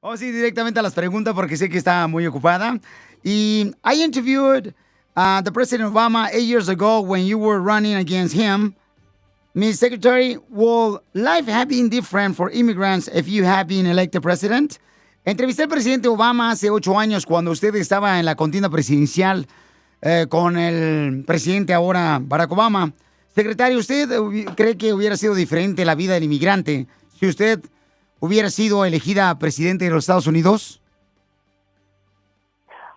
Oh, sí, directamente a las preguntas porque sé que está muy ocupada. Y I interviewed the President Obama 8 years ago when you were running against him. Miss Secretary, will life have been different for immigrants if you have been elected president? Entrevisté al presidente Obama hace 8 años cuando usted estaba en la contienda presidencial con el presidente ahora Barack Obama. Secretario, ¿usted cree que hubiera sido diferente la vida del inmigrante si usted hubiera sido elegida presidente de los Estados Unidos?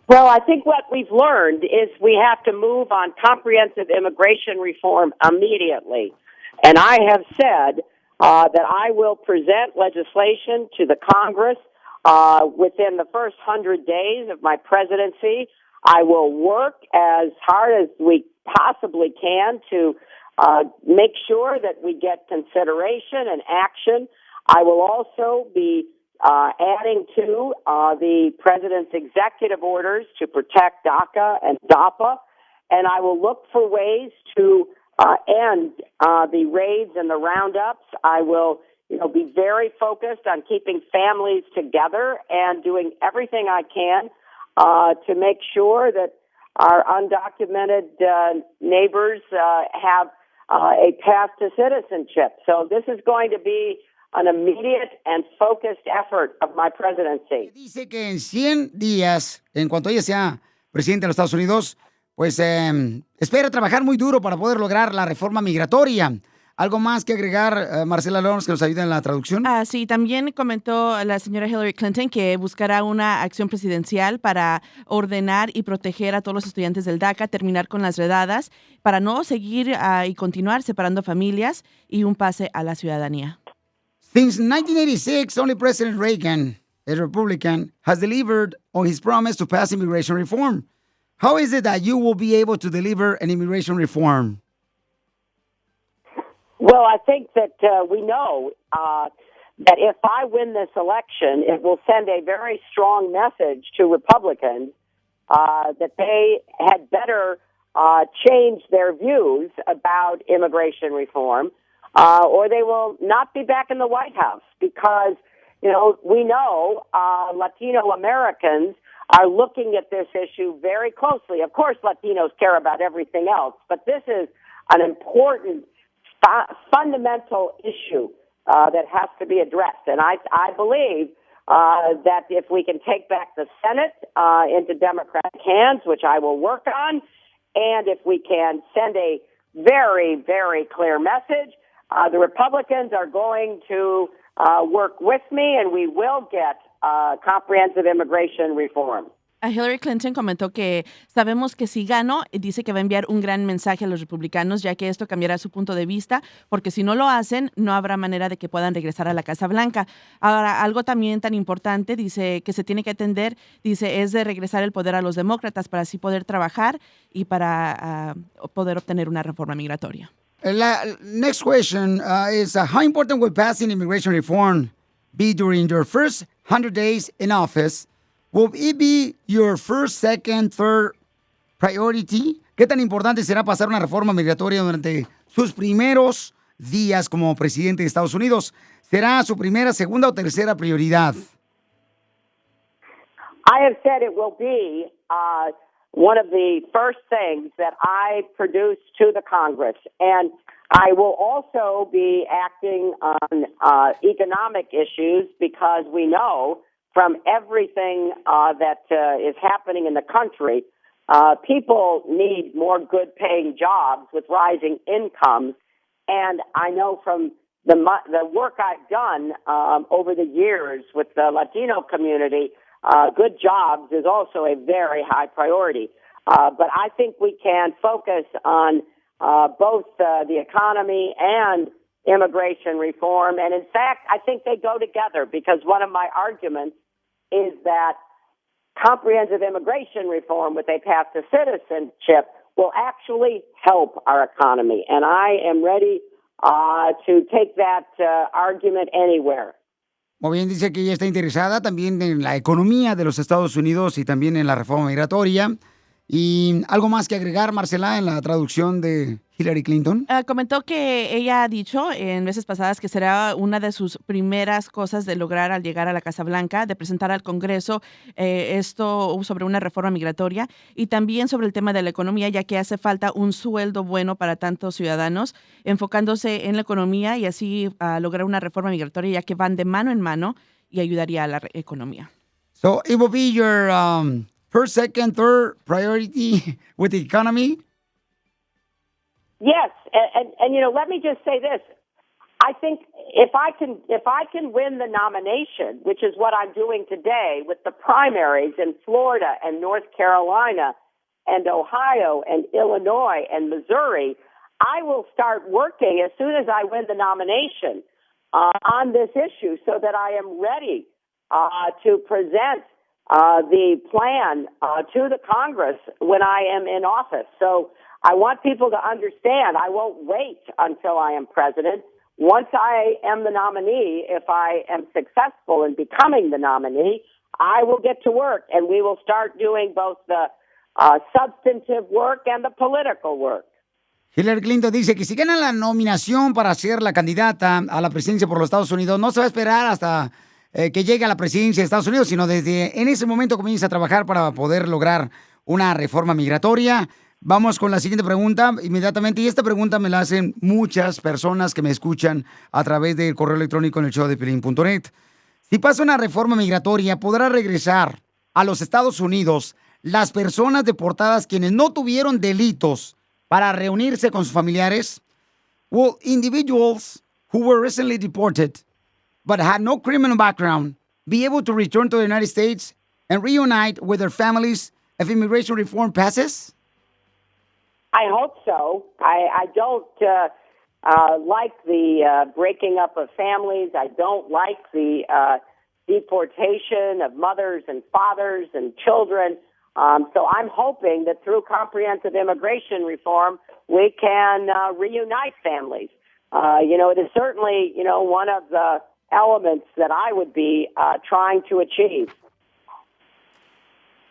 Well, I think what we've learned is we have to move on comprehensive immigration reform immediately. And I have said that I will present legislation to the Congress within the first 100 days of my presidency. I will work as hard as we possibly can to make sure that we get consideration and action. I will also be adding to the president's executive orders to protect DACA and DAPA, and I will look for ways to end the raids and the roundups. I will, be very focused on keeping families together and doing everything I can to make sure that our undocumented neighbors have a path to citizenship. So this is going to be an immediate and focused effort of my presidency. Dice que en 100 días, en cuanto ella sea presidente de los Estados Unidos, pues espera trabajar muy duro para poder lograr la reforma migratoria. ¿Algo más que agregar, Marcela Alonso, que nos ayude en la traducción? Sí, también comentó la señora Hillary Clinton que buscará una acción presidencial para ordenar y proteger a todos los estudiantes del DACA, terminar con las redadas, para no seguir y continuar separando familias y un pase a la ciudadanía. Since 1986, only President Reagan, a Republican, has delivered on his promise to pass immigration reform. How is it that you will be able to deliver an immigration reform? Well, I think that we know that if I win this election, it will send a very strong message to Republicans that they had better change their views about immigration reform, or they will not be back in the White House because, we know Latino Americans are looking at this issue very closely. Of course, Latinos care about everything else, but this is an important fundamental issue that has to be addressed. And I believe that if we can take back the Senate into Democratic hands, which I will work on, and if we can send a very, very clear message, the Republicans are going to work with me, and we will get comprehensive immigration reform. Hillary Clinton comentó que sabemos que si gano, dice que va a enviar un gran mensaje a los republicanos, ya que esto cambiará su punto de vista, porque si no lo hacen, no habrá manera de que puedan regresar a la Casa Blanca. Ahora, algo también tan importante, dice, que se tiene que atender, dice, es de regresar el poder a los demócratas para así poder trabajar y para poder obtener una reforma migratoria. Next question is, how important will passing immigration reform be during your first 100 days in office? Will it be your first, second, third priority? ¿Qué tan importante será pasar una reforma migratoria durante sus primeros días como presidente de Estados Unidos? ¿Será su primera, segunda o tercera prioridad? I have said it will be one of the first things that I produce to the Congress. And I will also be acting on economic issues because we know from everything that is happening in the country, people need more good-paying jobs with rising incomes. And I know from the work I've done over the years with the Latino community, good jobs is also a very high priority. But I think we can focus on both the economy and immigration reform. And in fact, I think they go together because one of my arguments is that comprehensive immigration reform with a path to citizenship will actually help our economy. And I am ready to take that argument anywhere. Muy bien, dice que ella está interesada también en la economía de los Estados Unidos y también en la reforma migratoria. ¿Y algo más que agregar, Marcela, en la traducción de Hillary Clinton? Comentó que ella ha dicho en veces pasadas que será una de sus primeras cosas de lograr al llegar a la Casa Blanca, de presentar al Congreso esto sobre una reforma migratoria y también sobre el tema de la economía, ya que hace falta un sueldo bueno para tantos ciudadanos, enfocándose en la economía y así lograr una reforma migratoria, ya que van de mano en mano y ayudaría a la economía. So it will be your first, second, third priority with the economy? Yes, and you know, let me just say this. I think if I can win the nomination, which is what I'm doing today with the primaries in Florida and North Carolina and Ohio and Illinois and Missouri, I will start working as soon as I win the nomination on this issue so that I am ready to present the plan to the Congress when I am in office. So I want people to understand I won't wait until I am president. Once I am the nominee, if I am successful in becoming the nominee, I will get to work and we will start doing both the substantive work and the political work. Hillary Clinton dice que si gana la nominación para ser la candidata a la presidencia por los Estados Unidos, no se va a esperar hasta que llegue a la presidencia de Estados Unidos, sino desde en ese momento comienza a trabajar para poder lograr una reforma migratoria. Vamos con la siguiente pregunta inmediatamente, y esta pregunta me la hacen muchas personas que me escuchan a través del correo electrónico en el show de Piolín.net. Si pasa una reforma migratoria, ¿podrá regresar a los Estados Unidos las personas deportadas quienes no tuvieron delitos para reunirse con sus familiares? Will individuals who were recently deported but had no criminal background be able to return to the United States and reunite with their families if immigration reform passes? I hope so. I don't like the breaking up of families. I don't like the deportation of mothers and fathers and children. So I'm hoping that through comprehensive immigration reform, we can reunite families. It is certainly, one of the elements that I would be trying to achieve.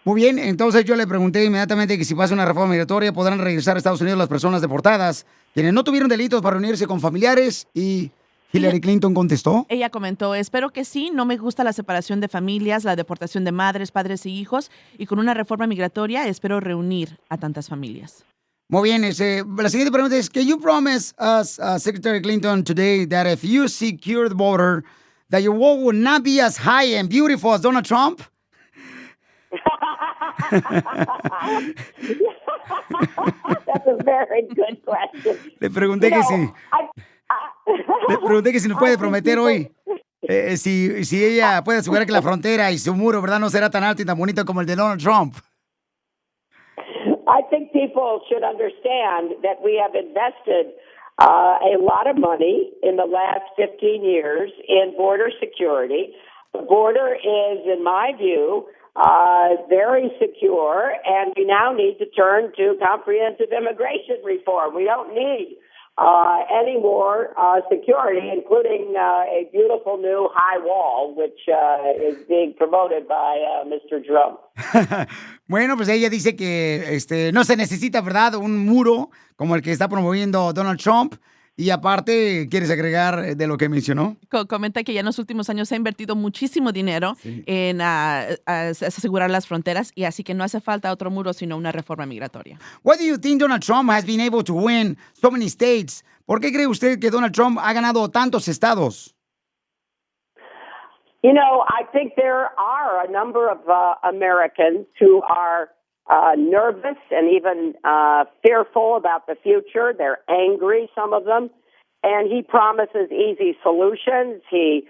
Muy bien, entonces yo le pregunté inmediatamente que si pasa una reforma migratoria podrán regresar a Estados Unidos las personas deportadas, quienes no tuvieron delitos para reunirse con familiares, y Hillary Clinton contestó. Ella comentó, espero que sí, no me gusta la separación de familias, la deportación de madres, padres y hijos, y con una reforma migratoria espero reunir a tantas familias. Muy bien, la siguiente pregunta es, can you promise us, Secretary Clinton, today that if you secure the border, that your wall will not be as high and beautiful as Donald Trump? That's a very good question. Le pregunté que sí. Le pregunté que si nos puede prometer hoy si ella puede asegurar que la frontera y su muro, ¿verdad?, no será tan alto y tan bonito como el de Donald Trump. I think people should understand that we have invested a lot of money in the last 15 years in border security. The border is, in my view, very secure, and we now need to turn to comprehensive immigration reform. We don't need any more security, including a beautiful new high wall, which is being promoted by Mr. Trump. Bueno, pues ella dice que no se necesita, ¿verdad?, un muro como el que está promoviendo Donald Trump. Y aparte, ¿quieres agregar de lo que mencionó? Comenta que ya en los últimos años se ha invertido muchísimo dinero en asegurar las fronteras, y así que no hace falta otro muro, sino una reforma migratoria. Why do you think Donald Trump has been able to win so many states? ¿Por qué cree usted que Donald Trump ha ganado tantos estados? I think there are a number of Americans who are nervous and even fearful about the future. They're angry, some of them, and he promises easy solutions. He,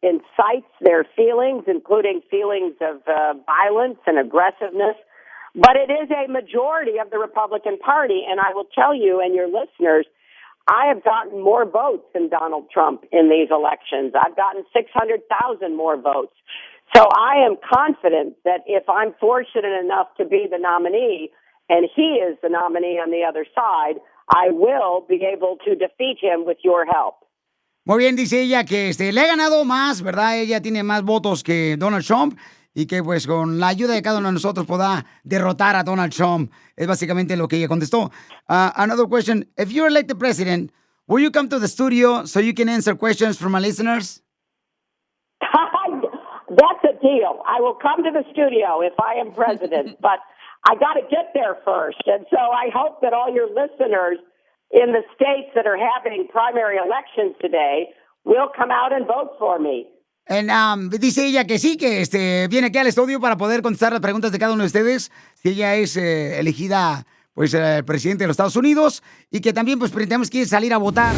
incites their feelings, including feelings of violence and aggressiveness. But it is a majority of the Republican Party, and I will tell you and your listeners, I have gotten more votes than Donald Trump in these elections. I've gotten 600,000 more votes. So I am confident that if I'm fortunate enough to be the nominee and he is the nominee on the other side, I will be able to defeat him with your help. Muy bien, dice ella que le ha ganado más, ¿verdad? Ella tiene más votos que Donald Trump y que pues con la ayuda de cada uno de nosotros pueda derrotar a Donald Trump. Es básicamente lo que ella contestó. Another question. If you're elected president, will you come to the studio so you can answer questions from my listeners? That's a deal. I will come to the studio if I am president, but I got to get there first. And so I hope that all your listeners in the states that are having primary elections today will come out and vote for me. And, dice ella que sí, que viene aquí al estudio para poder contestar las preguntas de cada uno de ustedes si ella es elegida pues presidente de los Estados Unidos y que también pues pretendemos que salir a votar.